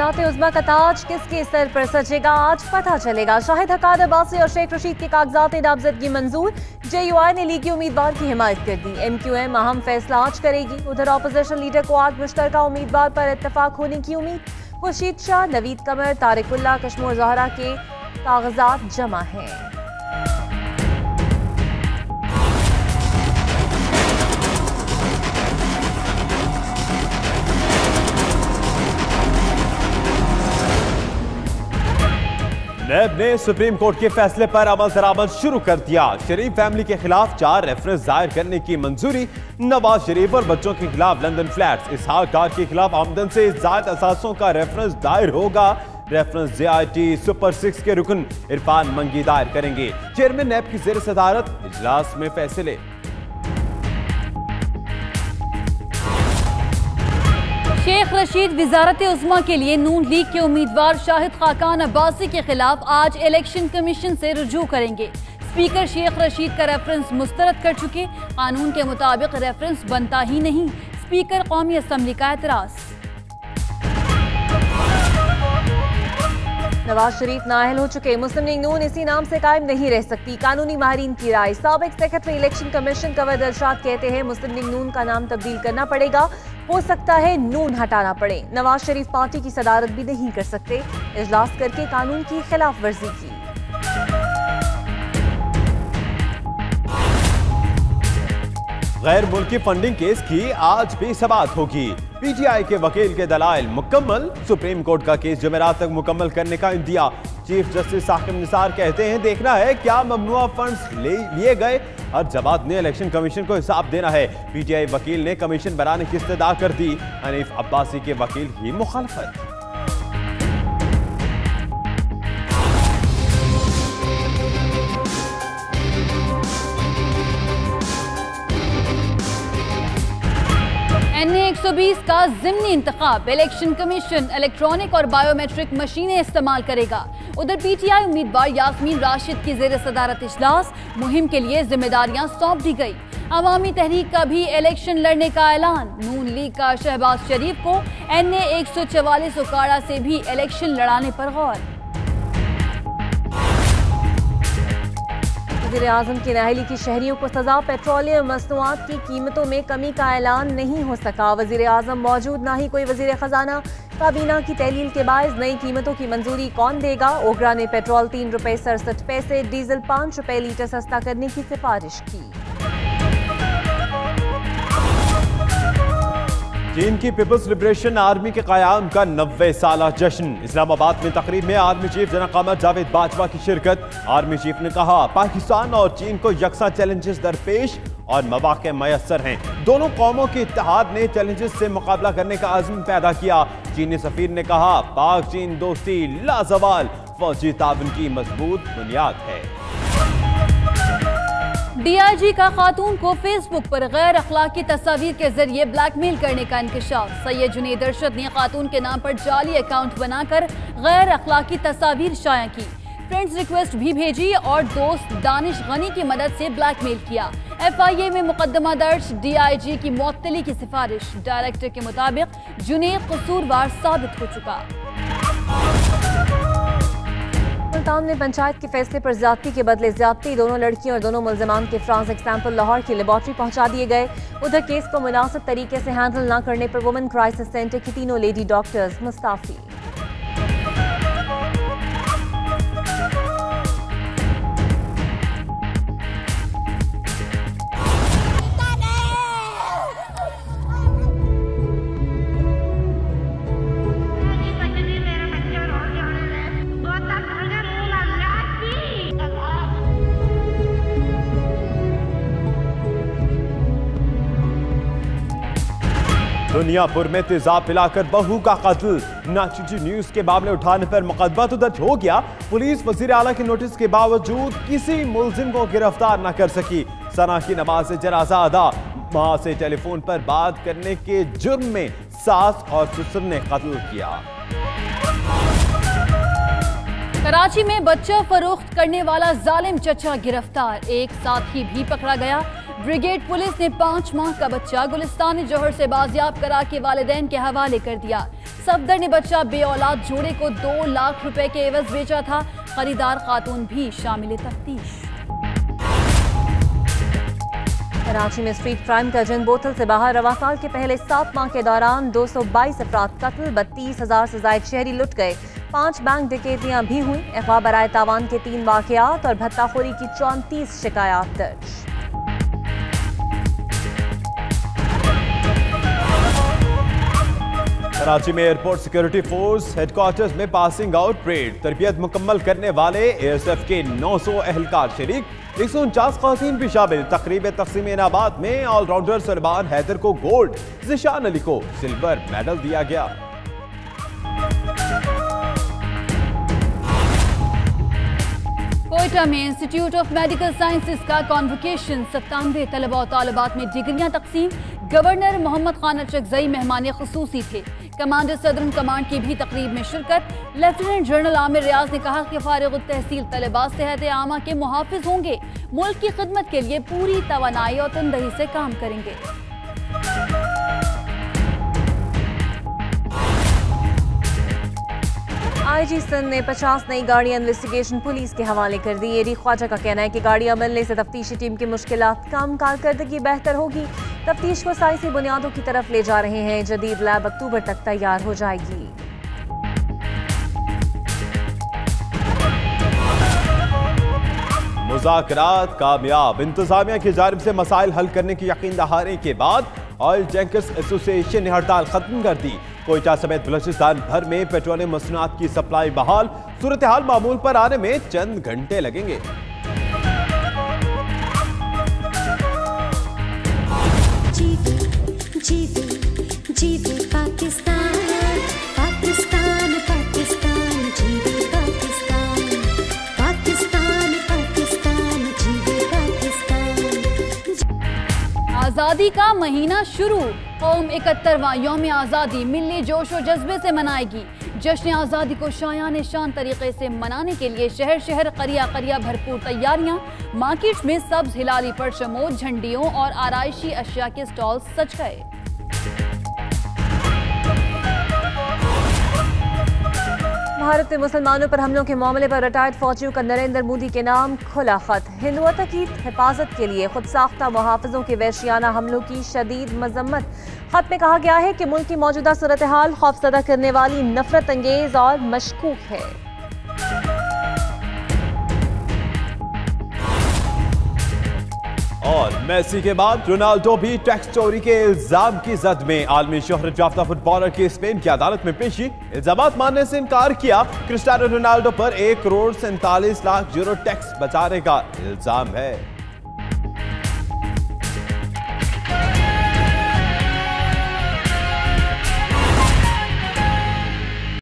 कागजात उज़्मा का ताज किसके सर पर सजेगा, आज पता चलेगा। शाहिद हक़ान अब्बासी और शेख रशीद के कागजात नामजदगी मंजूर। JUI ने लीगी उम्मीदवार की हिमायत कर दी। MQM अहम फैसला आज करेगी। उधर अपोजिशन लीडर को आज मुश्तरका उम्मीदवार पर इत्तफाक होने की उम्मीद। खुर्शीद शाह, नवीद कमर, तारिकुल्लाह, कश्मोर ज़हरा के कागजात जमा हैं। नैब ने सुप्रीम कोर्ट के फैसले पर अमल दरामद शुरू कर दिया। शरीफ फैमिली के खिलाफ 4 रेफरेंस दायर करने की मंजूरी। नवाज शरीफ और बच्चों के खिलाफ लंदन फ्लैट्स, इसहाक डार के खिलाफ आमदन से जायद असासों का रेफरेंस दायर होगा। रेफरेंस JIT सुपर 6 के रुकन इरफान मंगी दायर करेंगे। चेयरमैन नैब की ज़ेर सदारत इजलास में फैसले। शेख रशीद वजारत उज़्मा के लिए नून लीग के उम्मीदवार शाहिद खाकान अब्बासी के खिलाफ आज इलेक्शन कमीशन से रुजू करेंगे। स्पीकर शेख रशीद का रेफरेंस मुस्तरद कर चुके। कानून के मुताबिक रेफरेंस बनता ही नहीं। स्पीकर कौमी असम्बली का एतराज। नवाज शरीफ नाअहल हो चुके। मुस्लिम लीग नून इसी नाम से कायम नहीं रह सकती, कानूनी माहिरीन की राय। साबिक secretary election commission cover Dilshad कहते हैं मुस्लिम लीग नून का नाम तब्दील करना पड़ेगा, हो सकता है नून हटाना पड़े। नवाज शरीफ पार्टी की सदारत भी नहीं कर सकते, इजलास करके कानून की खिलाफ वर्जी की। गैर मुल्की फंडिंग केस की आज भी समाअत होगी। PTI के वकील के दलाइल मुकम्मल। सुप्रीम कोर्ट का केस जुमेरात तक मुकम्मल करने का इंदिया। चीफ जस्टिस साकिब निसार कहते हैं देखना है क्या ममनुआ फंड्स लिए गए, हर जमात ने इलेक्शन कमीशन को हिसाब देना है। PTI वकील ने कमीशन बनाने की इस्तदा कर दी। हनीफ अब्बासी के वकील की मुखालफत। NA 120 का ज़िमनी इंतखाब। इलेक्शन कमीशन इलेक्ट्रॉनिक और बायोमेट्रिक मशीनें इस्तेमाल करेगा। उधर PTI उम्मीदवार यास्मीन राशिद की ज़ेर सदारत इजलास। मुहिम के लिए जिम्मेदारियां सौंप दी गई। अवामी तहरीक का भी इलेक्शन लड़ने का ऐलान। नून लीग का शहबाज शरीफ को NA 144 उकाड़ा से भी इलेक्शन लड़ाने पर गौर। वज़ीर आज़म की नाअहली की शहरियों को सजा। पेट्रोलियम मसनूआत की कीमतों में कमी का ऐलान नहीं हो सका। वज़ीर आज़म मौजूद, ना ही कोई वज़ीर ख़जाना। काबीना की तहलील के बायस नई कीमतों की मंजूरी कौन देगा। ओगरा ने पेट्रोल 3 रुपए 67 पैसे, डीजल 5 रुपए लीटर सस्ता करने की सिफारिश की। चीन की पीपल्स लिबरेशन आर्मी के क़याम का 90 साला जश्न। इस्लामाबाद में तकरीब में आर्मी चीफ जनाब क़मर जावेद बाजवा की शिरकत। आर्मी चीफ ने कहा पाकिस्तान और चीन को यकसा चैलेंजेस दरपेश और मौक़े मयसर हैं। दोनों कौमों के इत्तेहाद ने चैलेंजेस से मुकाबला करने का अज़्म पैदा किया। चीनी सफ़ीर ने कहा पाक चीन दोस्ती लाजवाल फौजी ताउन की मजबूत बुनियाद है। DIG का खातून को फेसबुक पर गैर अखलाकी तस्वीर के जरिए ब्लैकमेल करने का इंकशाफ। सैयद जुनैद अरशद ने खातून के नाम पर जाली अकाउंट बनाकर गैर अखलाकी तस्वीर शाया की, फ्रेंड्स रिक्वेस्ट भी भेजी और दोस्त दानिश गनी की मदद से ब्लैकमेल किया। FIA में मुकदमा दर्ज। DIG की मुअत्तली की सिफारिश। डायरेक्टर के मुताबिक जुनैद कसूरवार साबित हो चुका। मुल्तान में पंचायत के फैसले पर ज्यादती के बदले ज्यादती। दोनों लड़कियों और दोनों मुल्जिमान के फॉरेंसिक सैंपल लाहौर की लेबॉर्ट्री पहुंचा दिए गए। उधर केस को मुनासिब तरीके से हैंडल न करने पर वुमेन क्राइसिस सेंटर की तीनों लेडी डॉक्टर्स मुस्ताफी। दुनियापुर में तेजाब पिलाकर बहू का कत्ल। नाचुजी न्यूज के मामले उठाने पर मुकदमा तो दर्ज हो गया। पुलिस वजीर आला के नोटिस के बावजूद किसी मुलजिम को गिरफ्तार न कर सकी। सना की नमाज से जनाजा अदा। मां से टेलीफोन पर बात करने के जुर्म में सास और ससुर ने कत्ल किया। कराची में बच्चा फरोख्त करने वाला जालिम चचा गिरफ्तार। एक साथी भी पकड़ा गया। ब्रिगेड पुलिस ने 5 माह का बच्चा गुलिस्तान जौहर से बाजियाब करा के वालिदैन के हवाले कर दिया। सफदर ने बच्चा बेऔलाद जोड़े को 2 लाख रुपए के एवज बेचा था। खरीदार खातून भी शामिल तफ्तीश। कराची में स्ट्रीट क्राइम का जिन बोतल से बाहर रवा साल के पहले 7 माह के दौरान 222 अफराद कत्ल, 32,000 से जायद शहरी लुट गए, 5 बैंक डकैतियां भी हुई। अगवा बराए तावान के 3 वाकयात और भत्ताखोरी की 34 शिकायत दर्ज। कराची में एयरपोर्ट सिक्योरिटी फोर्स हेडक्वार्टर्स में पासिंग आउट परेड, तरबियत मुकम्मल करने वाले ASF के 900 अहलकार शरीक, 149 ख़वातीन भी शामिल। तकरीब तक़सीम इनामात में ऑलराउंडर सलमान हैदर को गोल्ड, ज़िशान अली को सिल्वर मेडल दिया गया। कोयटा में इंस्टीट्यूट ऑफ मेडिकल साइंसेज का कॉन्वोकेशन, 97 तलबा और तालिबात में डिग्रियां तकसीम। गवर्नर मोहम्मद खान अचकजई मेहमान खुसूसी थे। कमांडर सदरन कमांड की भी तकरीब में शिरकत। लेफ्टिनेंट जनरल आमिर रियाज ने कहा कि फारिग तहसील तलबा सेहत आमा के मुहाफिज होंगे, मुल्क की खिदमत के लिए पूरी तवानाई और तनदही से काम करेंगे। IG सिंध ने 50 नई गाड़ियां इन्वेस्टिगेशन पुलिस के हवाले कर दी। एडी ख्वाजा का कहना है कि गाड़ियां मिलने से तफ्तीशी टीम की मुश्किलात कम, कारकर्दगी बेहतर होगी। तफ्तीश को साइंसी बुनियादों की तरफ ले जा रहे हैं। जदीद लैब अक्टूबर तक तैयार हो जाएगी। मुज़ाकरात कामयाब, इंतजामिया की जानिब से मसाइल हल करने की यकीन दहाने के बाद ऑयल टैंकर्स एसोसिएशन ने हड़ताल खत्म कर दी। कोयटा समेत बलूचिस्तान भर में पेट्रोलियम मसनूआत की सप्लाई बहाल, सूरत हाल मामूल पर आने में चंद घंटे लगेंगे। आजादी का महीना शुरू, कौम 71वां यौम आज़ादी मिली जोश और जज्बे से मनाएगी। जश्न आज़ादी को शायान शान तरीके से मनाने के लिए शहर शहर करिया करिया भरपूर तैयारियां। मार्केट में सब्ज हिलाली परचमों, झंडियों और आराइशी अशिया के स्टॉल सज गए। भारत में मुसलमानों पर हमलों के मामले पर रिटायर्ड फौजियों का नरेंद्र मोदी के नाम खुला खत। हिंदुत्व की हिफाजत के लिए खुद साख्ता मुहाफिजों के वहशियाना हमलों की शदीद मजम्मत। खत में कहा गया है कि मुल्क की मौजूदा सूरत हाल खौफजदा करने वाली, नफरत अंगेज और मशकूक है। और मेसी के बाद रोनाल्डो भी टैक्स चोरी के इल्जाम की जद में। आलमी शोहरत याफ्ता फुटबॉलर की स्पेन की अदालत में पेशी, इल्जामात मानने से इनकार किया। क्रिस्टियानो रोनाल्डो पर 1 करोड़ 47 लाख यूरो टैक्स बचाने का इल्जाम है।